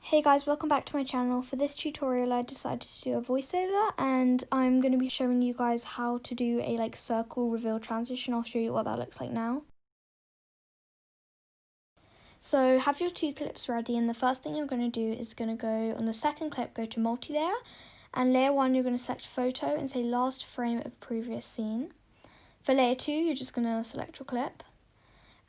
Hey guys, welcome back to my channel. For this tutorial I decided to do a voiceover and I'm going to be showing you guys how to do a circle reveal transition. I'll show you what that looks like now. So have your two clips ready, and the first thing you're going to do is going to go on the second clip, go to multi-layer, and layer 1 you're going to select photo and say last frame of previous scene. For layer 2 you're just going to select your clip,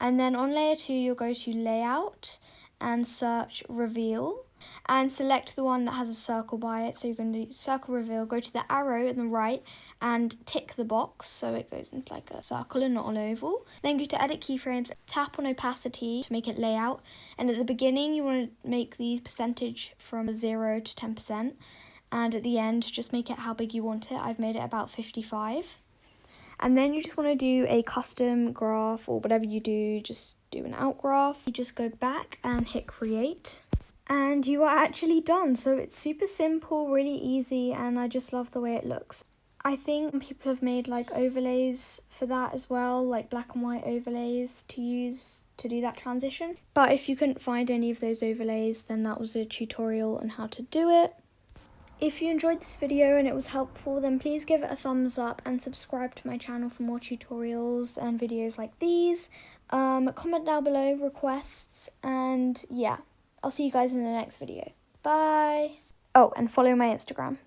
and then on layer 2 you'll go to layout and search reveal and select the one that has a circle by it. So you're going to do circle reveal, go to the arrow on the right and tick the box so it goes into like a circle and not an oval. Then go to edit keyframes, tap on opacity to make it layout, and at the beginning you want to make the percentage from 0 to 10%, and at the end just make it how big you want it. I've made it about 55. And then you just want to do a custom graph, or whatever you do, just do an out graph. You just go back and hit create, and you are actually done. So it's super simple, really easy, and I just love the way it looks. I think people have made like overlays for that as well, like black and white overlays to use to do that transition. But if you couldn't find any of those overlays, then that was a tutorial on how to do it. If you enjoyed this video and it was helpful, then please give it a thumbs up and subscribe to my channel for more tutorials and videos like these. Comment down below requests, and yeah, I'll see you guys in the next video. Bye! Oh, and follow my Instagram.